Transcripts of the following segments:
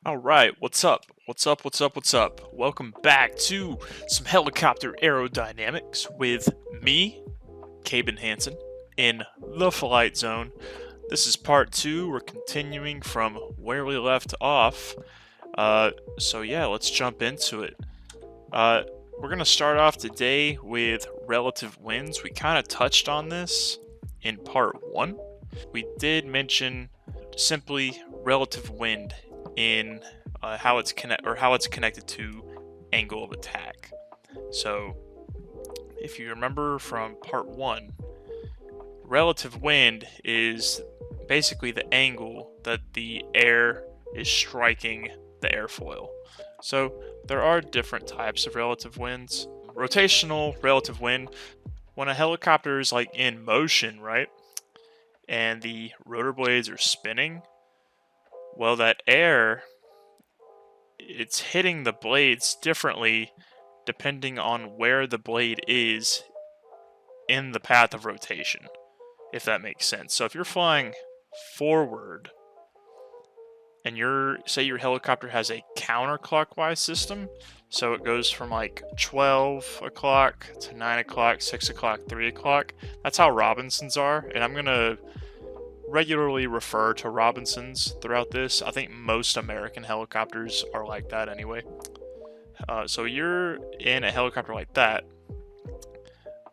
All right, what's up? What's up? What's up? What's up? Welcome back to some helicopter aerodynamics with me, Caben Hansen, in the flight zone. This is part two. We're continuing from where we left off. So yeah, let's jump into it. Uh, we're gonna start off today with relative winds. We kind of touched on this in part one. We did mention simply relative wind in how it's connected to angle of attack. So, if you remember from part one, relative wind is basically the angle that the air is striking the airfoil. So, there are different types of relative winds. Rotational relative wind, when a helicopter is like in motion, right? And the rotor blades are spinning, well, that air, it's hitting the blades differently depending on where the blade is in the path of rotation, if that makes sense. So if you're flying forward and say your helicopter has a counterclockwise system, so it goes from like 12 o'clock to 9 o'clock, 6 o'clock, 3 o'clock. That's how Robinsons are, and I'm going to regularly refer to Robinsons throughout this. I think most American helicopters are like that anyway. So you're in a helicopter like that.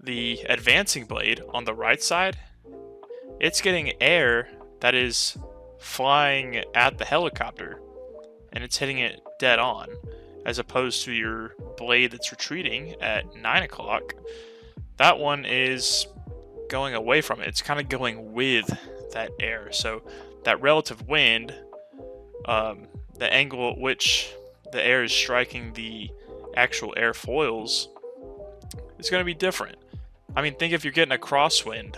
The advancing blade on the right side, it's getting air that is flying at the helicopter, and it's hitting it dead on, as opposed to your blade that's retreating at 9 o'clock. That one is going away from it. It's kind of going with that air. So that relative wind, the angle at which the air is striking the actual airfoils, is going to be different. I mean, think if you're getting a crosswind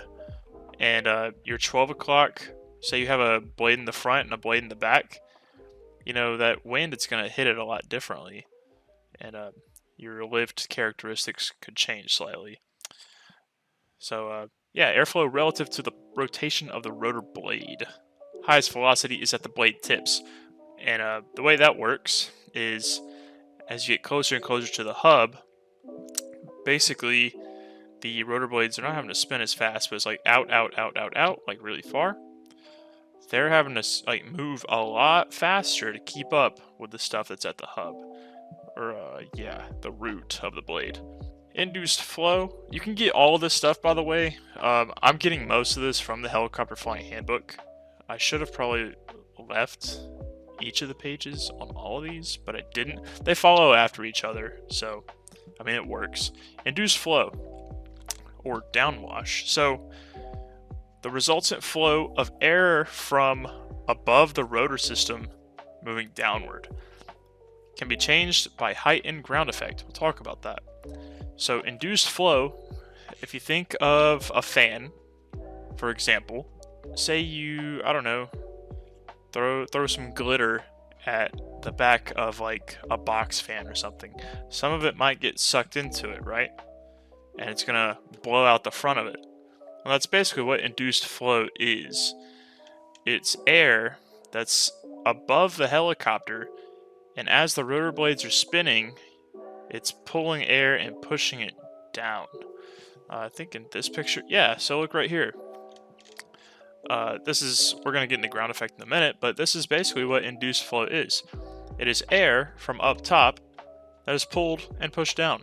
and you're 12 o'clock, say you have a blade in the front and a blade in the back, you know, that wind, it's going to hit it a lot differently. And your lift characteristics could change slightly. So, yeah, airflow relative to the rotation of the rotor blade. Highest velocity is at the blade tips. And the way that works is as you get closer and closer to the hub, basically the rotor blades are not having to spin as fast, but it's like out, like really far. They're having to like move a lot faster to keep up with the stuff that's at the hub. Or, yeah, the root of the blade. Induced flow. You can get all of this stuff, by the way. I'm getting most of this from the Helicopter Flying Handbook. I should have probably left each of the pages on all of these, but I didn't. They follow after each other, so, I mean, it works. Induced flow, or downwash. So, the resultant flow of air from above the rotor system moving downward can be changed by height and ground effect. We'll talk about that. So induced flow, if you think of a fan, for example, say you, I don't know, throw some glitter at the back of like a box fan or something. Some of it might get sucked into it, right? And it's gonna blow out the front of it. Well, that's basically what induced flow is. It's air that's above the helicopter, and as the rotor blades are spinning, it's pulling air and pushing it down. I think in this picture, yeah, so look right here. We're going to get into ground effect in a minute, but this is basically what induced flow is. It is air from up top that is pulled and pushed down.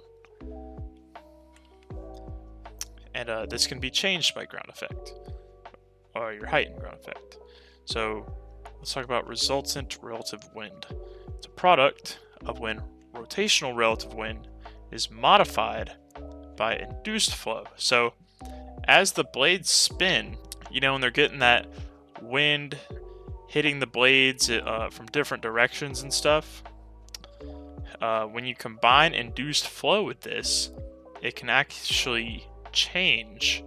And this can be changed by ground effect, or your height and ground effect. So let's talk about resultant relative wind. It's a product of when rotational relative wind is modified by induced flow. So as the blades spin, you know, when they're getting that wind hitting the blades from different directions and stuff, when you combine induced flow with this, it can actually change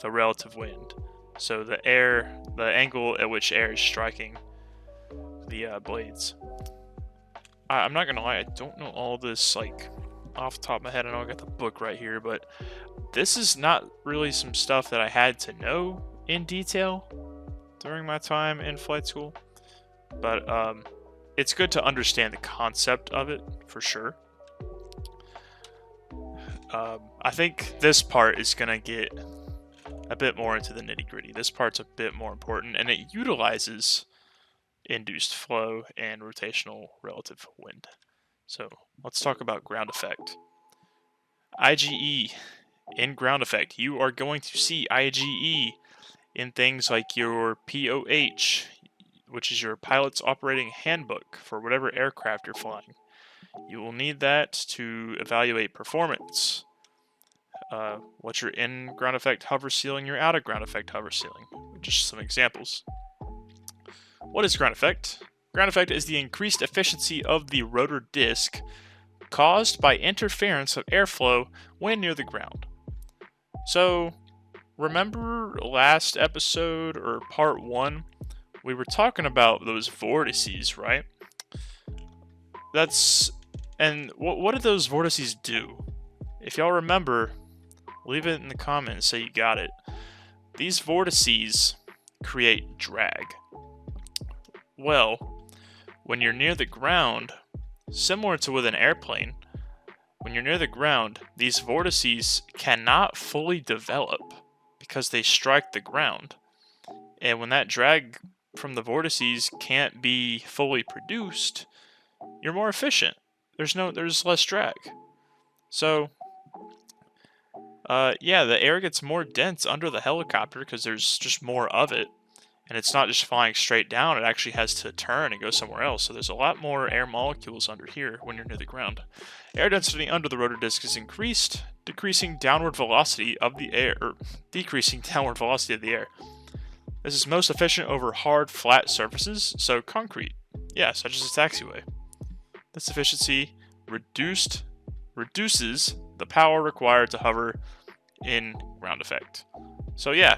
the relative wind. So the angle at which air is striking the blades. I'm not gonna lie, I don't know all this like off the top of my head. I know I got the book right here, but this is not really some stuff that I had to know in detail during my time in flight school. But it's good to understand the concept of it for sure. I think this part is going to get a bit more into the nitty gritty. This part's a bit more important, and it utilizes induced flow and rotational relative wind. So let's talk about ground effect. IgE in ground effect. You are going to see IgE in things like your POH, which is your pilot's operating handbook for whatever aircraft you're flying. You will need that to evaluate performance. What's your in ground effect hover ceiling, your out of ground effect hover ceiling. Just some examples. What is ground effect? Ground effect is the increased efficiency of the rotor disc caused by interference of airflow when near the ground. So, remember last episode or part 1, we were talking about those vortices, right? And what did those vortices do? If y'all remember, leave it in the comments, say you got it. These vortices create drag. Well, when you're near the ground, similar to with an airplane, when you're near the ground, these vortices cannot fully develop because they strike the ground. And when that drag from the vortices can't be fully produced, you're more efficient. There's less drag. So, yeah, the air gets more dense under the helicopter because there's just more of it. And it's not just flying straight down, it actually has to turn and go somewhere else. So there's a lot more air molecules under here when you're near the ground. Air density under the rotor disc is increased, decreasing downward velocity of the air, or decreasing downward velocity of the air. This is most efficient over hard, flat surfaces, so concrete. Yeah, such as a taxiway. This efficiency reduces the power required to hover in ground effect. So yeah,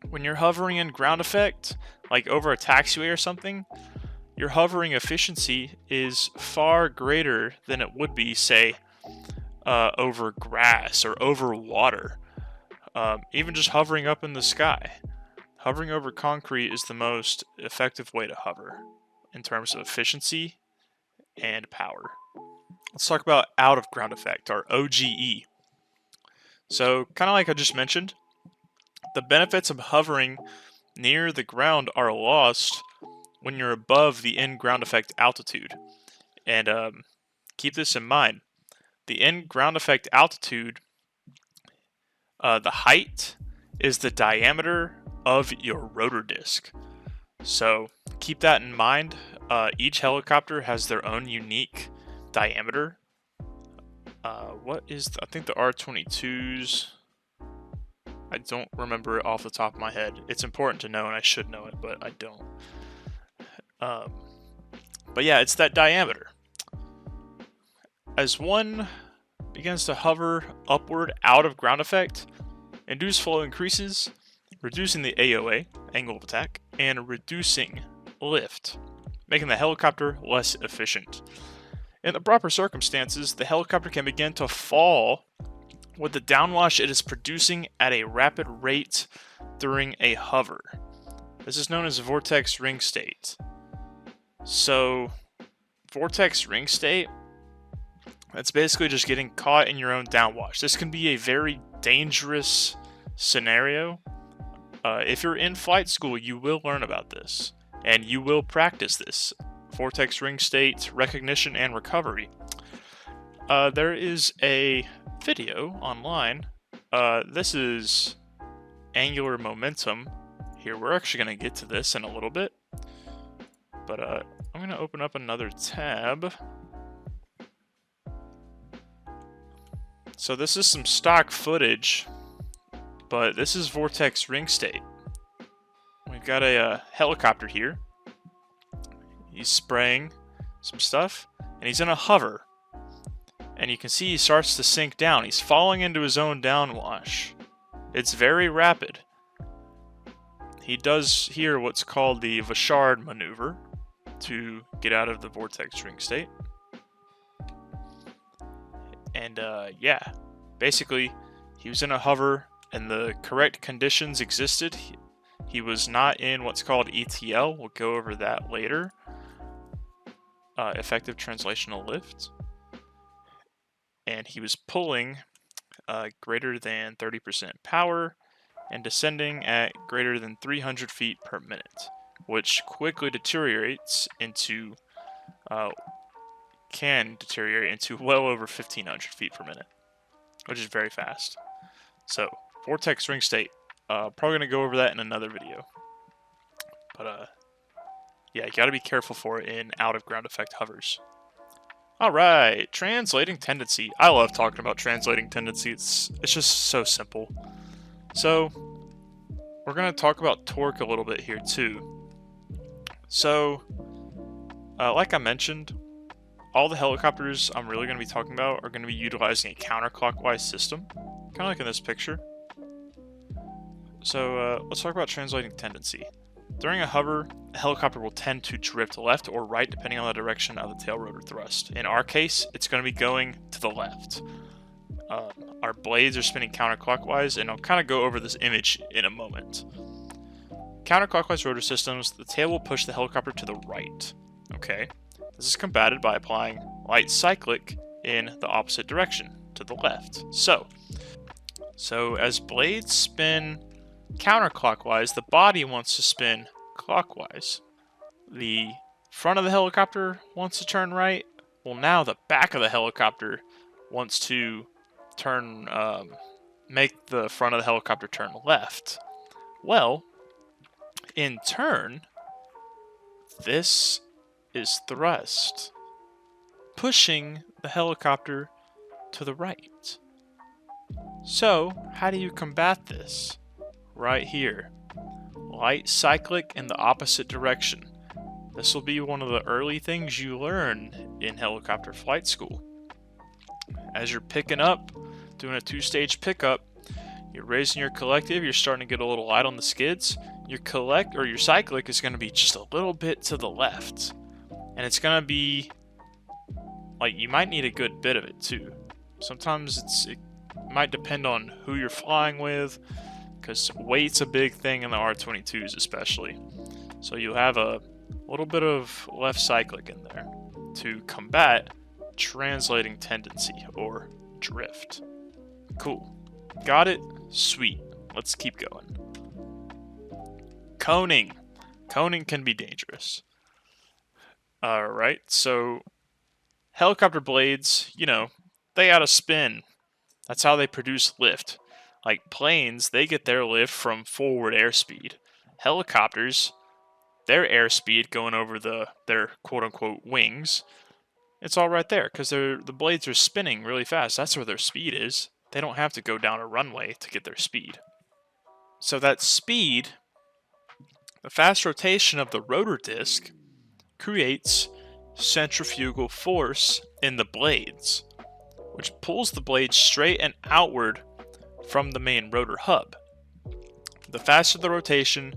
when you're hovering in ground effect, like over a taxiway or something, your hovering efficiency is far greater than it would be, say, over grass or over water. Even just hovering up in the sky. Hovering over concrete is the most effective way to hover in terms of efficiency and power. Let's talk about out of ground effect, or OGE. So, kind of like I just mentioned, the benefits of hovering near the ground are lost when you're above the in ground effect altitude. And keep this in mind. The in ground effect altitude, the height is the diameter of your rotor disc. So keep that in mind. Each helicopter has their own unique diameter. I think the R-22s, I don't remember it off the top of my head. It's important to know, and I should know it, but I don't. But yeah, it's that diameter. As one begins to hover upward out of ground effect, induced flow increases, reducing the AOA, angle of attack, and reducing lift, making the helicopter less efficient. In the proper circumstances, the helicopter can begin to fall with the downwash it is producing at a rapid rate during a hover. This is known as vortex ring state. So, vortex ring state, that's basically just getting caught in your own downwash. This can be a very dangerous scenario. If you're in flight school, you will learn about this, and you will practice this. Vortex ring state, recognition, and recovery. There is a video online. This is angular momentum. Here, we're actually going to get to this in a little bit. But I'm going to open up another tab. So this is some stock footage, but this is vortex ring state. We've got a helicopter here. He's spraying some stuff, and he's in a hover. And you can see he starts to sink down. He's falling into his own downwash. It's very rapid. He does here what's called the Vachard maneuver to get out of the vortex ring state. And yeah, basically, he was in a hover, and the correct conditions existed. He was not in what's called ETL. We'll go over that later. effective translational lift, and he was pulling greater than 30% power and descending at greater than 300 feet per minute, which quickly deteriorates into, can deteriorate into well over 1500 feet per minute, which is very fast. So, vortex ring state, probably going to go over that in another video. But, yeah, you got to be careful for it in out-of-ground effect hovers. Alright, translating tendency. I love talking about translating tendency. It's just so simple. So, we're going to talk about torque a little bit here too. So, like I mentioned, all the helicopters I'm really going to be talking about are going to be utilizing a counterclockwise system, kind of like in this picture. So, let's talk about translating tendency. During a hover, a helicopter will tend to drift left or right depending on the direction of the tail rotor thrust. In our case, it's going to be going to the left. Our blades are spinning counterclockwise, and I'll kind of go over this image in a moment. Counterclockwise rotor systems, the tail will push the helicopter to the right. Okay, this is combated by applying light cyclic in the opposite direction, to the left. So as blades spin counterclockwise, the body wants to spin clockwise. The front of the helicopter wants to turn right. Well, now the back of the helicopter wants to turn, make the front of the helicopter turn left. Well, in turn, this is thrust, pushing the helicopter to the right. So, how do you combat this? Right here. Light cyclic in the opposite direction. This will be one of the early things you learn in helicopter flight school. As you're picking up, doing a two-stage pickup, you're raising your collective, you're starting to get a little light on the skids. Your cyclic is going to be just a little bit to the left. And it's going to be, like, you might need a good bit of it too. Sometimes it might depend on who you're flying with, because weight's a big thing in the R-22s especially. So you'll have a little bit of left cyclic in there to combat translating tendency or drift. Cool. Got it? Sweet. Let's keep going. Coning. Coning can be dangerous. Alright, so helicopter blades, they gotta spin. That's how they produce lift. Like planes, they get their lift from forward airspeed. Helicopters, their airspeed going over their quote-unquote wings, it's all right there because the blades are spinning really fast. That's where their speed is. They don't have to go down a runway to get their speed. So that speed, the fast rotation of the rotor disc, creates centrifugal force in the blades, which pulls the blades straight and outward from the main rotor hub. The faster the rotation,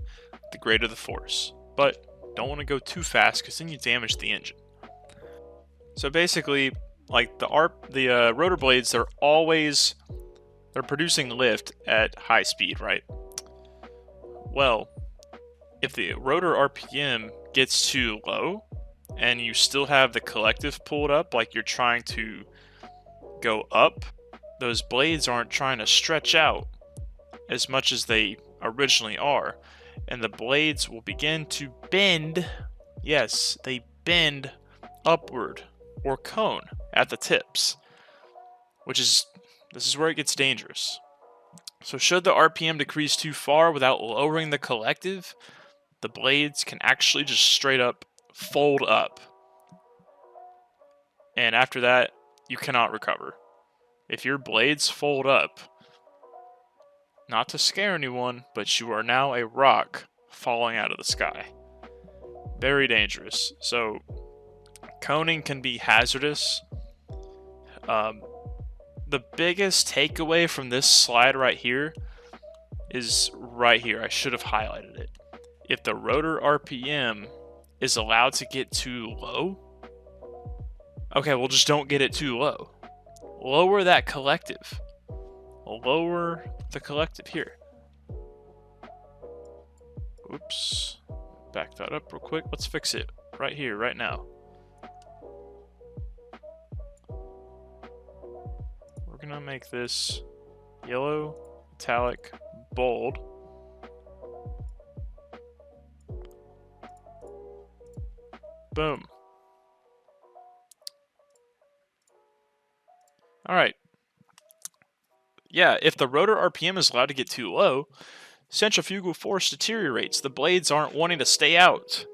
the greater the force. But don't want to go too fast because then you damage the engine. So basically, like the rotor blades, they're producing lift at high speed, right? Well, if the rotor RPM gets too low and you still have the collective pulled up, like you're trying to go up, those blades aren't trying to stretch out as much as they originally are, and the blades will begin to bend. Yes, they bend upward or cone at the tips, this is where it gets dangerous. So should the RPM decrease too far without lowering the collective, the blades can actually just straight up fold up, and after that you cannot recover. If your blades fold up, not to scare anyone, but you are now a rock falling out of the sky. Very dangerous. So, coning can be hazardous. The biggest takeaway from this slide right here is right here. I should have highlighted it. If the rotor RPM is allowed to get too low, okay, well, just don't get it too low. Lower that collective. Lower the collective here. Oops. Back that up real quick. Let's fix it right here, right now. gonna make this yellow, metallic, bold. Boom. Alright. Yeah, if the rotor RPM is allowed to get too low, centrifugal force deteriorates. The blades aren't wanting to stay out.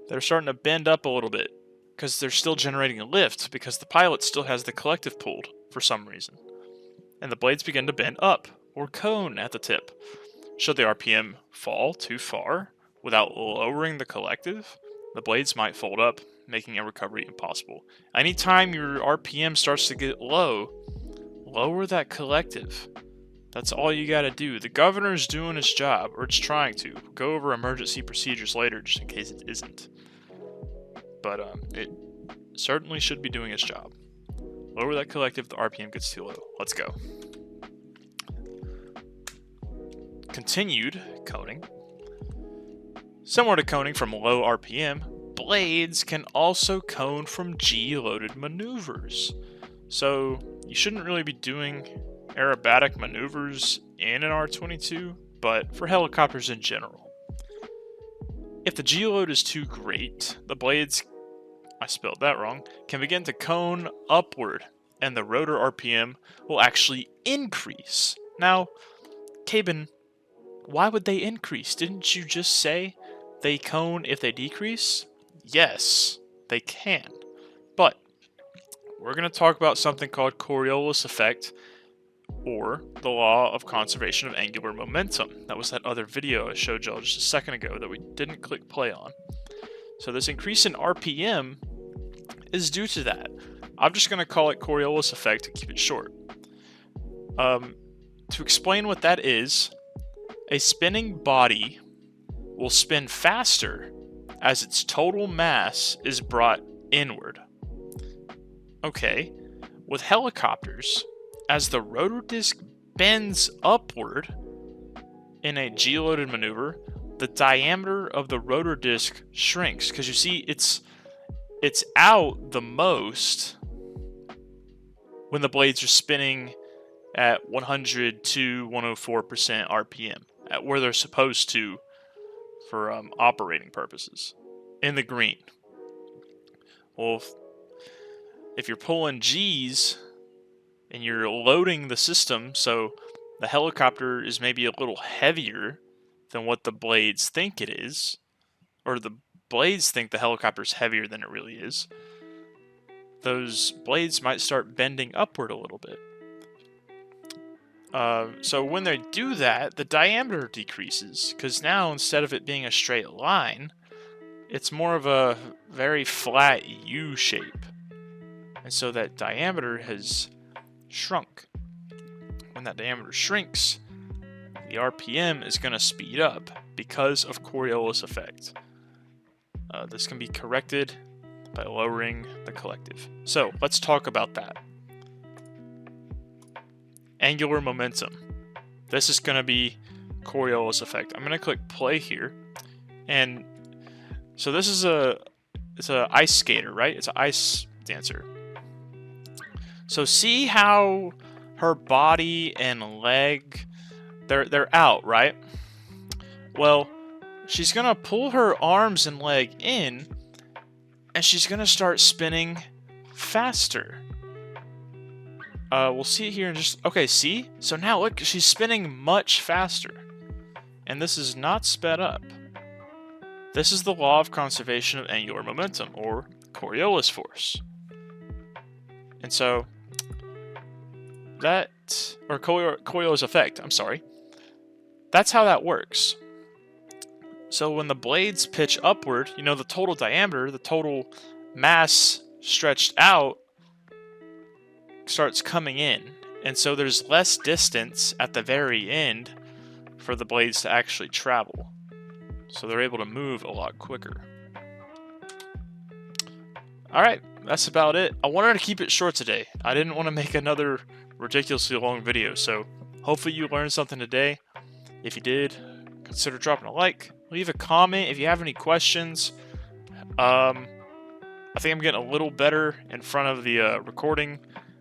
They're starting to bend up a little bit because they're still generating a lift because the pilot still has the collective pulled for some reason. And the blades begin to bend up or cone at the tip. Should the RPM fall too far without lowering the collective, the blades might fold up, making a recovery impossible. Anytime your RPM starts to get low, lower that collective. That's all you gotta do. The governor's doing his job, or it's trying to. We'll go over emergency procedures later, just in case it isn't. But it certainly should be doing its job. Lower that collective, the RPM gets too low. Let's go. Continued coning. Similar to coning from low RPM, blades can also cone from G-loaded maneuvers. So you shouldn't really be doing aerobatic maneuvers in an R-22, but for helicopters in general. If the G-load is too great, the blades, I spelled that wrong, can begin to cone upward, and the rotor RPM will actually increase. Now, Cabin, why would they increase? Didn't you just say they cone if they decrease? Yes, they can. But we're going to talk about something called Coriolis effect, or the law of conservation of angular momentum. That was that other video I showed y'all just a second ago that we didn't click play on. So this increase in RPM is due to that. I'm just going to call it Coriolis effect to keep it short. To explain what that is, a spinning body will spin faster as its total mass is brought inward. Okay, with helicopters, as the rotor disc bends upward in a G-loaded maneuver, the diameter of the rotor disc shrinks because you see it's out the most when the blades are spinning at 100 to 104% RPM, at where they're supposed to for operating purposes, in the green. Well, if you're pulling G's and you're loading the system, so the helicopter is maybe a little heavier than what the blades think it is, or the blades think the helicopter's heavier than it really is, those blades might start bending upward a little bit. So when they do that, the diameter decreases, because now instead of it being a straight line, it's more of a very flat U shape. And so that diameter has shrunk. When that diameter shrinks, the RPM is going to speed up because of Coriolis effect. This can be corrected by lowering the collective. So let's talk about that. Angular momentum. This is going to be Coriolis effect. I'm going to click play here, and so this is it's a ice skater, right? It's an ice dancer. So see how her body and leg, they're out, right? Well, she's going to pull her arms and leg in, and she's going to start spinning faster. We'll see it here in just... Okay, see? So now look, she's spinning much faster. And this is not sped up. This is the law of conservation of angular momentum, or Coriolis force. And so, that... Or Coriolis effect, I'm sorry. That's how that works. So when the blades pitch upward, you know, the total diameter, the total mass stretched out, starts coming in, and so there's less distance at the very end for the blades to actually travel, so they're able to move a lot quicker. Alright, that's about it. I wanted to keep it short today. I didn't want to make another ridiculously long video, so hopefully you learned something today. If you did, consider dropping a like, leave a comment if you have any questions. I think I'm getting a little better in front of the recording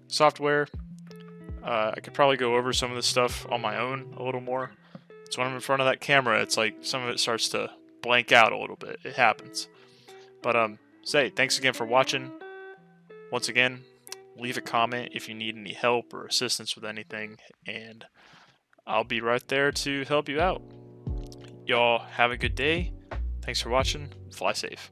software. I could probably go over some of this stuff on my own a little more. It's when I'm in front of that camera, it's like some of it starts to blank out a little bit. It happens. But thanks again for watching. Once again, leave a comment if you need any help or assistance with anything, and I'll be right there to help you out. Y'all have a good day. Thanks for watching. Fly safe.